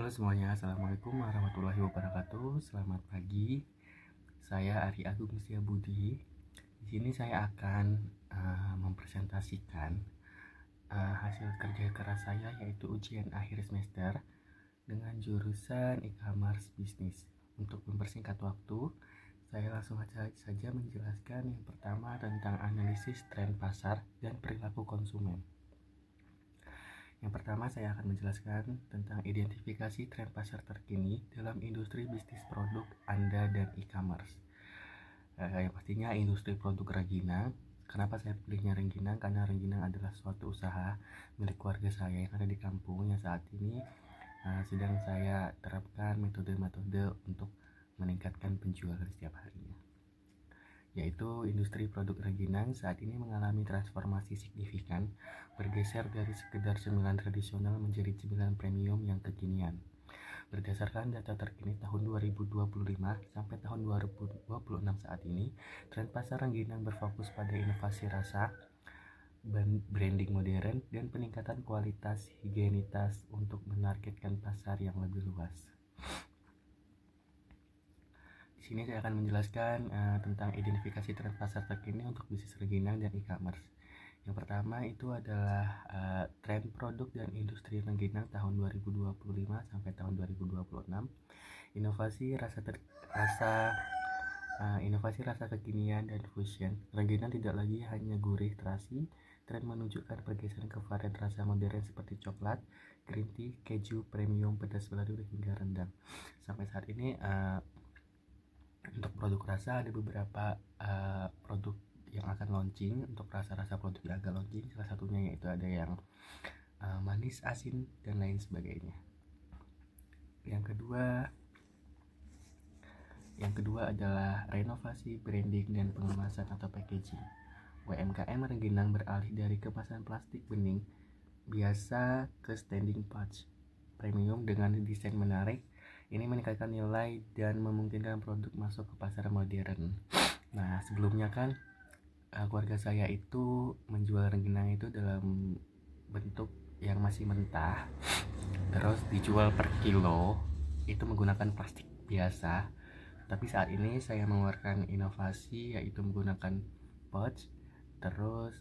Halo semuanya, Assalamualaikum warahmatullahi wabarakatuh. Selamat pagi. Saya Ari Agung Setiabudi. Di sini saya akan mempresentasikan hasil kerja keras saya, yaitu ujian akhir semester dengan jurusan e-commerce bisnis. Untuk mempersingkat waktu, saya langsung saja menjelaskan yang pertama tentang analisis tren pasar dan perilaku konsumen. Yang pertama, saya akan menjelaskan tentang identifikasi tren pasar terkini dalam industri bisnis produk Anda dan e-commerce. Yang pastinya industri produk rengginang. Kenapa saya pilihnya rengginang? Karena rengginang adalah suatu usaha milik keluarga saya yang ada di kampung yang saat ini sedang saya terapkan metode-metode untuk meningkatkan penjualan setiap harinya. Yaitu industri produk rengginang saat ini mengalami transformasi signifikan, bergeser dari sekedar cemilan tradisional menjadi cemilan premium yang kekinian. Berdasarkan data terkini tahun 2025 sampai tahun 2026 saat ini, tren pasar rengginang berfokus pada inovasi rasa, branding modern, dan peningkatan kualitas higienitas untuk menargetkan pasar yang lebih luas. Di sini saya akan menjelaskan tentang identifikasi tren pasar terkini untuk bisnis rengginang dan e-commerce. Yang pertama itu adalah tren produk dan industri rengginang tahun 2025 sampai tahun 2026. Inovasi rasa kekinian dan fusion. Rengginang tidak lagi hanya gurih terasi. Tren menunjukkan pergeseran ke varian rasa modern seperti coklat, green tea, keju, premium, pedas balado hingga rendang. Sampai saat ini untuk produk rasa ada beberapa produk yang akan launching. Untuk rasa-rasa produk yang akan launching, salah satunya yaitu ada yang manis, asin, dan lain sebagainya. Yang kedua adalah renovasi, branding, dan pengemasan atau packaging. UMKM rengginang beralih dari kemasan plastik bening biasa ke standing pouch premium dengan desain menarik. Ini meningkatkan nilai dan memungkinkan produk masuk ke pasar modern. Nah, sebelumnya kan keluarga saya itu menjual rengginang itu dalam bentuk yang masih mentah, terus dijual per kilo, itu menggunakan plastik biasa. Tapi saat ini saya mengeluarkan inovasi, yaitu menggunakan pouch, terus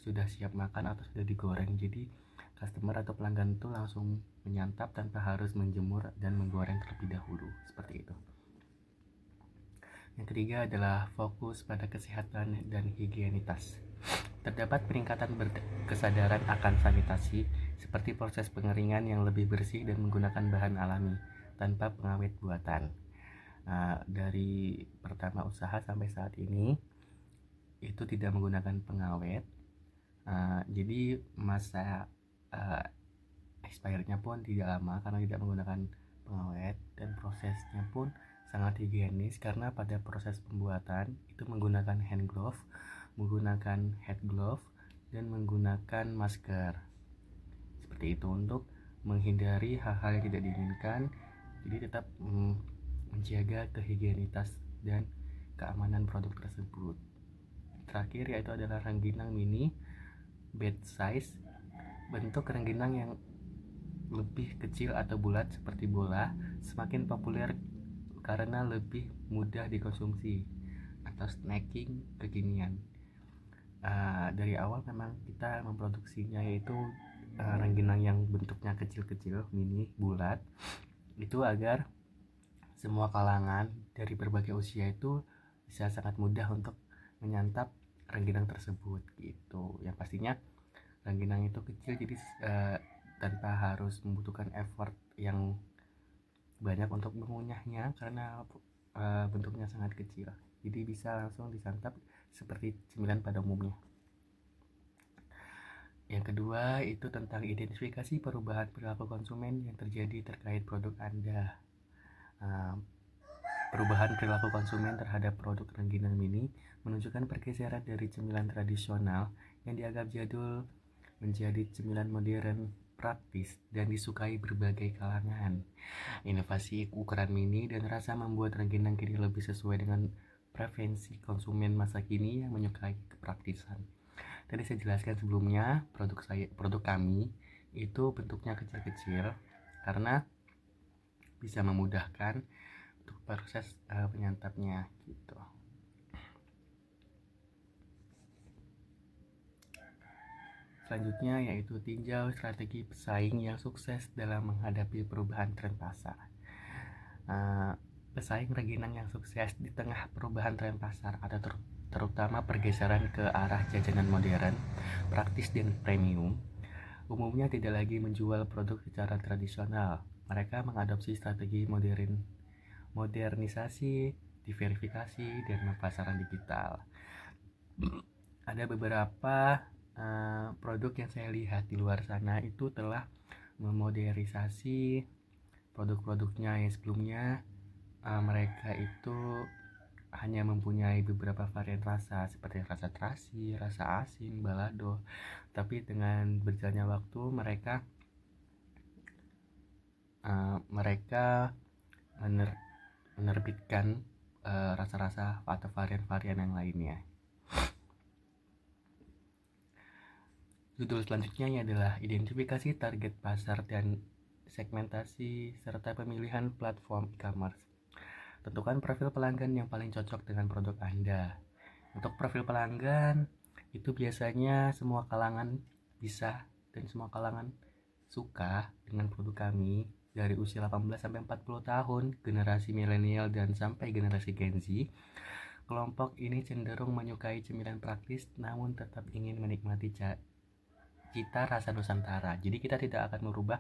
sudah siap makan atau sudah digoreng. Jadi customer atau pelanggan itu langsung menyantap tanpa harus menjemur dan menggoreng terlebih dahulu, seperti itu. Yang ketiga adalah fokus pada kesehatan dan higienitas. Terdapat peningkatan kesadaran akan sanitasi, seperti proses pengeringan yang lebih bersih dan menggunakan bahan alami tanpa pengawet buatan. Dari pertama usaha sampai saat ini itu tidak menggunakan pengawet. Jadi masa expirednya pun tidak lama karena tidak menggunakan pengawet, dan prosesnya pun sangat higienis karena pada proses pembuatan itu menggunakan hand glove, menggunakan head glove, dan menggunakan masker. Seperti itu untuk menghindari hal-hal yang tidak diinginkan. Jadi tetap menjaga kehigienitas dan keamanan produk tersebut. Terakhir yaitu adalah rengginang mini bed size. Bentuk rengginang yang lebih kecil atau bulat seperti bola semakin populer karena lebih mudah dikonsumsi atau snacking kekinian. Dari awal memang kita memproduksinya yaitu rengginang yang bentuknya kecil-kecil, mini, bulat, itu agar semua kalangan dari berbagai usia itu bisa sangat mudah untuk menyantap rengginang tersebut gitu. Yang pastinya rengginang itu kecil, jadi tanpa harus membutuhkan effort yang banyak untuk mengunyahnya karena bentuknya sangat kecil. Jadi bisa langsung disantap seperti cemilan pada umumnya. Yang kedua itu tentang identifikasi perubahan perilaku konsumen yang terjadi terkait produk Anda. Perubahan perilaku konsumen terhadap produk rengginang mini menunjukkan pergeseran dari cemilan tradisional yang dianggap jadul menjadi cemilan modern, praktis, dan disukai berbagai kalangan. Inovasi ukuran mini dan rasa membuat rengginang kini lebih sesuai dengan preferensi konsumen masa kini yang menyukai kepraktisan. Tadi saya jelaskan sebelumnya, produk kami itu bentuknya kecil-kecil karena bisa memudahkan untuk proses penyantapnya gitu. Selanjutnya yaitu tinjau strategi pesaing yang sukses dalam menghadapi perubahan tren pasar. Pesaing rengginang yang sukses di tengah perubahan tren pasar ada terutama pergeseran ke arah jajanan modern, praktis dan premium. Umumnya tidak lagi menjual produk secara tradisional. Mereka mengadopsi strategi modernisasi, diverifikasi, dan pemasaran digital. Ada beberapa produk yang saya lihat di luar sana itu telah memodernisasi produk-produknya yang sebelumnya mereka itu hanya mempunyai beberapa varian rasa seperti rasa terasi, rasa asin, balado. Tapi dengan berjalannya waktu mereka menerbitkan rasa-rasa atau varian-varian yang lainnya. Judul selanjutnya adalah identifikasi target pasar dan segmentasi serta pemilihan platform e-commerce. Tentukan profil pelanggan yang paling cocok dengan produk Anda. Untuk profil pelanggan itu biasanya semua kalangan bisa dan semua kalangan suka dengan produk kami, dari usia 18 sampai 40 tahun, generasi milenial dan sampai generasi Gen Z. Kelompok ini cenderung menyukai cemilan praktis namun tetap ingin menikmati cita rasa Nusantara. Jadi kita tidak akan merubah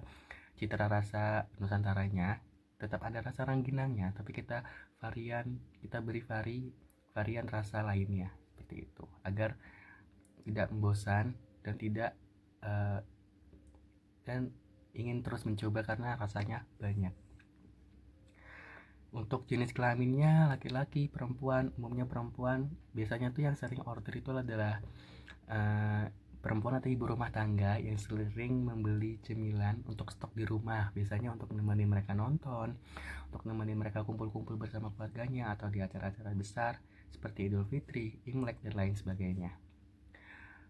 cita rasa Nusantaranya, tetap ada rasa rengginangnya, tapi kita beri varian rasa lainnya seperti itu, agar tidak membosan dan ingin terus mencoba karena rasanya banyak. Untuk jenis kelaminnya laki-laki, perempuan, umumnya perempuan. Biasanya tuh yang sering order itu adalah perempuan atau ibu rumah tangga yang sering membeli cemilan untuk stok di rumah, biasanya untuk menemani mereka nonton, untuk menemani mereka kumpul-kumpul bersama keluarganya atau di acara-acara besar seperti Idul Fitri, Imlek, dan lain sebagainya.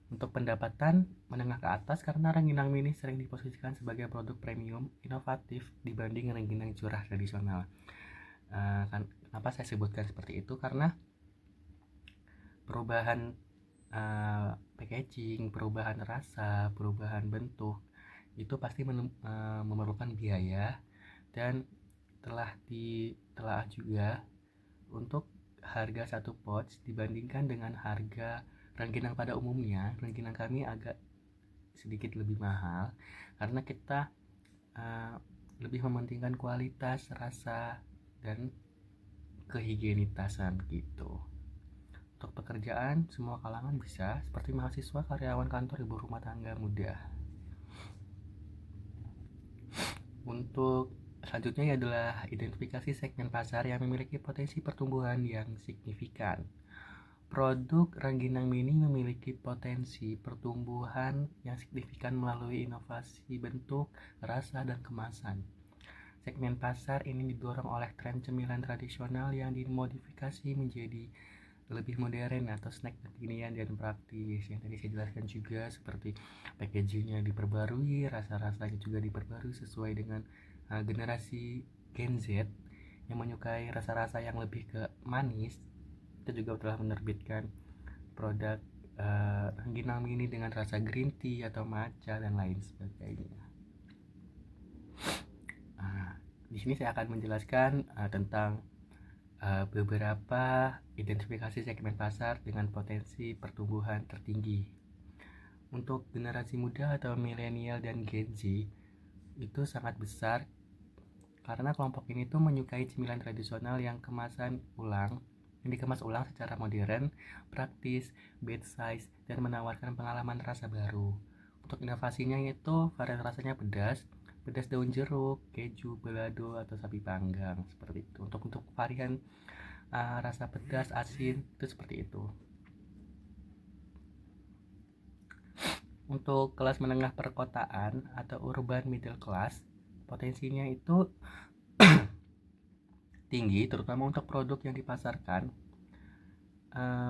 Untuk pendapatan menengah ke atas karena rengginang mini sering diposisikan sebagai produk premium inovatif dibanding rengginang curah tradisional. Kenapa saya sebutkan seperti itu? Karena perubahan packaging, perubahan rasa, perubahan bentuk itu pasti memerlukan biaya, dan telah ditelaah juga untuk harga satu pouch dibandingkan dengan harga rengginang pada umumnya. Rengginang kami agak sedikit lebih mahal karena kita lebih mementingkan kualitas, rasa, dan kehigienitasan gitu. Untuk pekerjaan, semua kalangan bisa, seperti mahasiswa, karyawan kantor, ibu rumah tangga, muda. Untuk selanjutnya adalah identifikasi segmen pasar yang memiliki potensi pertumbuhan yang signifikan. Produk rengginang mini memiliki potensi pertumbuhan yang signifikan melalui inovasi bentuk, rasa, dan kemasan. Segmen pasar ini didorong oleh tren cemilan tradisional yang dimodifikasi menjadi lebih modern atau snack kekinian dan praktis. Yang tadi saya jelaskan juga seperti packagingnya diperbarui, rasa-rasanya juga diperbarui sesuai dengan generasi Gen Z yang menyukai rasa-rasa yang lebih ke manis. Kita juga telah menerbitkan produk rengginang mini dengan rasa green tea atau matcha dan lain sebagainya. Di sini saya akan menjelaskan tentang beberapa identifikasi segmen pasar dengan potensi pertumbuhan tertinggi. Untuk generasi muda atau milenial dan Gen Z itu sangat besar karena kelompok ini tuh menyukai cemilan tradisional yang dikemas ulang secara modern, praktis, bite size, dan menawarkan pengalaman rasa baru. Untuk inovasinya itu varian rasanya pedas daun jeruk, keju, balado, atau sapi panggang seperti itu. Untuk varian rasa pedas, asin itu seperti itu. Untuk kelas menengah perkotaan atau urban middle class, potensinya itu tinggi, terutama untuk produk yang dipasarkan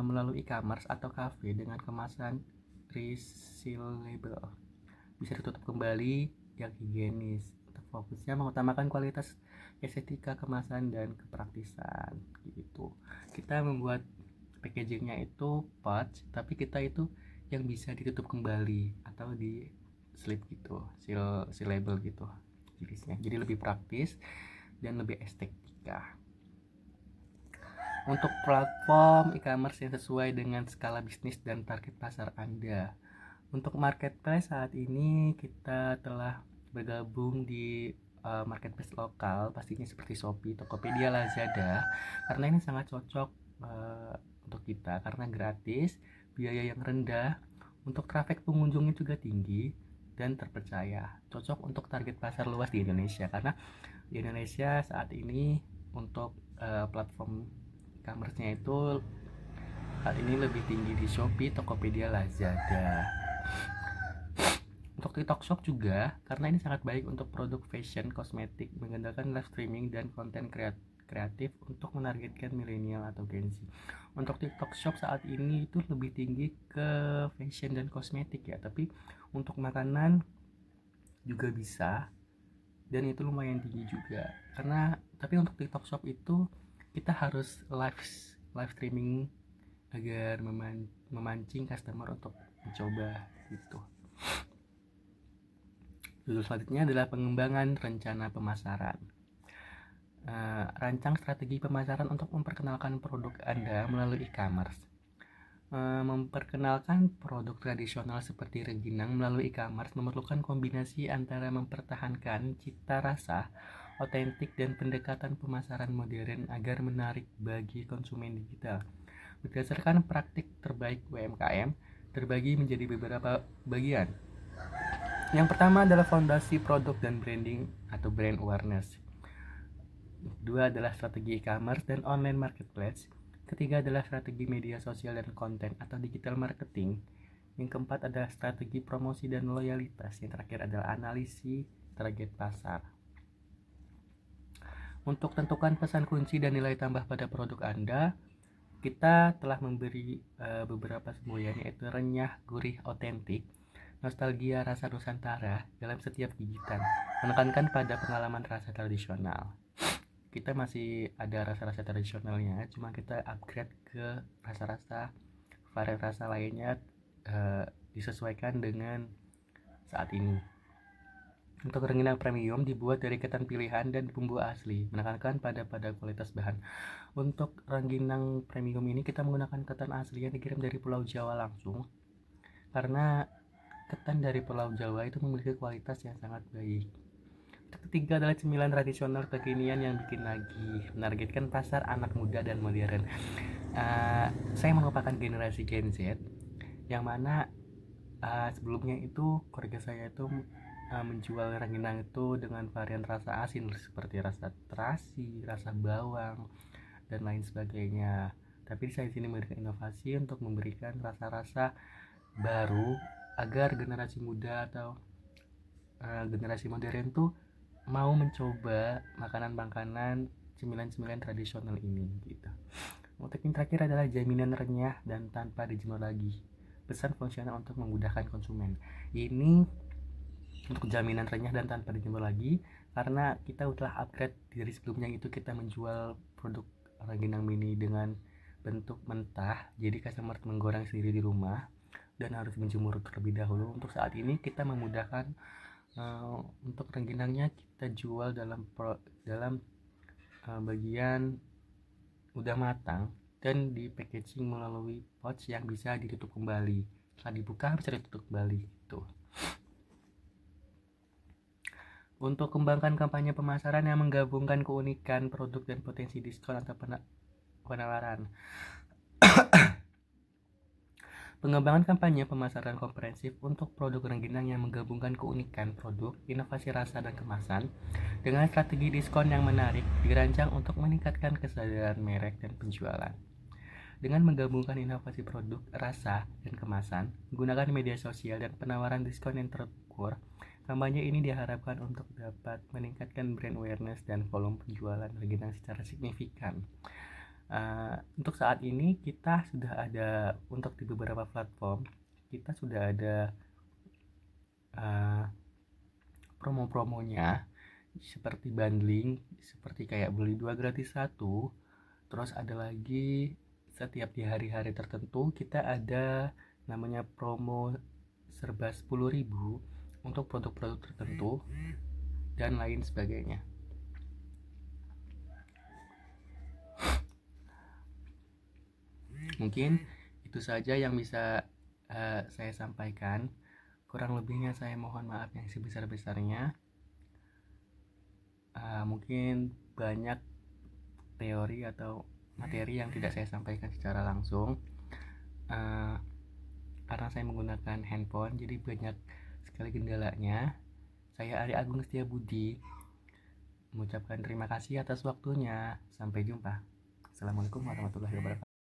melalui e-commerce atau cafe dengan kemasan resealable, bisa ditutup kembali, yang higienis. Untuk fokusnya mengutamakan kualitas, estetika, kemasan, dan kepraktisan gitu. Kita membuat packagingnya itu pouch, tapi kita itu yang bisa ditutup kembali atau di slip gitu, seal label gitu jenisnya. Jadi lebih praktis dan lebih estetika. Untuk platform e-commerce yang sesuai dengan skala bisnis dan target pasar Anda. Untuk marketplace saat ini kita telah bergabung di marketplace lokal, pastinya seperti Shopee, Tokopedia, Lazada, karena ini sangat cocok untuk kita karena gratis, biaya yang rendah, untuk traffic pengunjungnya juga tinggi dan terpercaya. Cocok untuk target pasar luas di Indonesia karena di Indonesia saat ini untuk platform e-commerce-nya itu saat ini lebih tinggi di Shopee, Tokopedia, Lazada. Untuk TikTok Shop juga karena ini sangat baik untuk produk fashion, kosmetik, mengandalkan live streaming dan konten kreatif untuk menargetkan milenial atau Gen Z. Untuk TikTok Shop saat ini itu lebih tinggi ke fashion dan kosmetik ya, tapi untuk makanan juga bisa dan itu lumayan tinggi juga. Karena tapi untuk TikTok Shop itu kita harus live streaming agar memancing customer untuk mencoba gitu. Judul selanjutnya adalah pengembangan rencana pemasaran. Rancang strategi pemasaran untuk memperkenalkan produk Anda melalui e-commerce. Memperkenalkan produk tradisional seperti rengginang melalui e-commerce memerlukan kombinasi antara mempertahankan cita rasa otentik dan pendekatan pemasaran modern agar menarik bagi konsumen digital. Berdasarkan praktik terbaik UMKM, terbagi menjadi beberapa bagian. Yang pertama adalah fondasi produk dan branding atau brand awareness. Kedua adalah strategi e-commerce dan online marketplace. Ketiga adalah strategi media sosial dan konten atau digital marketing. Yang keempat adalah strategi promosi dan loyalitas. Yang terakhir adalah analisis target pasar. Untuk tentukan pesan kunci dan nilai tambah pada produk Anda, kita telah memberi beberapa semboyan yaitu renyah, gurih, otentik, nostalgia rasa Nusantara dalam setiap gigitan, menekankan pada pengalaman rasa tradisional. Kita masih ada rasa-rasa tradisionalnya, cuma kita upgrade ke rasa-rasa varian rasa lainnya disesuaikan dengan saat ini. Untuk rengginang premium dibuat dari ketan pilihan dan bumbu asli, menekankan pada kualitas bahan. Untuk rengginang premium ini kita menggunakan ketan asli yang dikirim dari Pulau Jawa langsung, karena ketan dari Pulau Jawa itu memiliki kualitas yang sangat baik. Ketiga adalah cemilan tradisional kekinian yang bikin lagi, menargetkan pasar anak muda dan modern. Saya merupakan generasi Gen Z, yang mana sebelumnya itu keluarga saya itu menjual rengginang itu dengan varian rasa asin seperti rasa terasi, rasa bawang, dan lain sebagainya. Tapi saya di sini memberikan inovasi untuk memberikan rasa-rasa baru agar generasi muda atau generasi modern tuh mau mencoba makanan-makanan cemilan-cemilan tradisional ini gitu. Untuk yang terakhir adalah jaminan renyah dan tanpa dijemur lagi. Pesan fungsional untuk memudahkan konsumen. Ini untuk jaminan renyah dan tanpa dijemur lagi karena kita telah upgrade dari sebelumnya itu kita menjual produk rengginang mini dengan bentuk mentah. Jadi customer menggoreng sendiri di rumah dan harus menjemur terlebih dahulu. Untuk saat ini kita memudahkan untuk rengginangnya kita jual dalam bagian udah matang dan di packaging melalui pouch yang bisa ditutup kembali. Setelah dibuka bisa ditutup kembali gitu. Untuk kembangkan kampanye pemasaran yang menggabungkan keunikan produk dan potensi diskon atau penawaran. Pengembangan kampanye pemasaran komprehensif untuk produk rengginang yang menggabungkan keunikan produk, inovasi rasa dan kemasan dengan strategi diskon yang menarik dirancang untuk meningkatkan kesadaran merek dan penjualan. Dengan menggabungkan inovasi produk, rasa, dan kemasan, menggunakan media sosial dan penawaran diskon yang terukur, kampanye ini diharapkan untuk dapat meningkatkan brand awareness dan volume penjualan rengginang secara signifikan. Untuk saat ini kita sudah ada untuk di beberapa platform kita sudah ada promo-promonya seperti bundling, seperti kayak beli 2 gratis 1. Terus ada lagi setiap di hari-hari tertentu kita ada namanya promo serba 10.000 untuk produk-produk tertentu dan lain sebagainya. Mungkin itu saja yang bisa saya sampaikan. Kurang lebihnya saya mohon maaf yang sebesar-besarnya. Mungkin banyak teori atau materi yang tidak saya sampaikan secara langsung karena saya menggunakan handphone, jadi banyak sekali kendalanya. Saya Ari Agung Setiabudi mengucapkan terima kasih atas waktunya. Sampai jumpa. Assalamualaikum warahmatullahi wabarakatuh.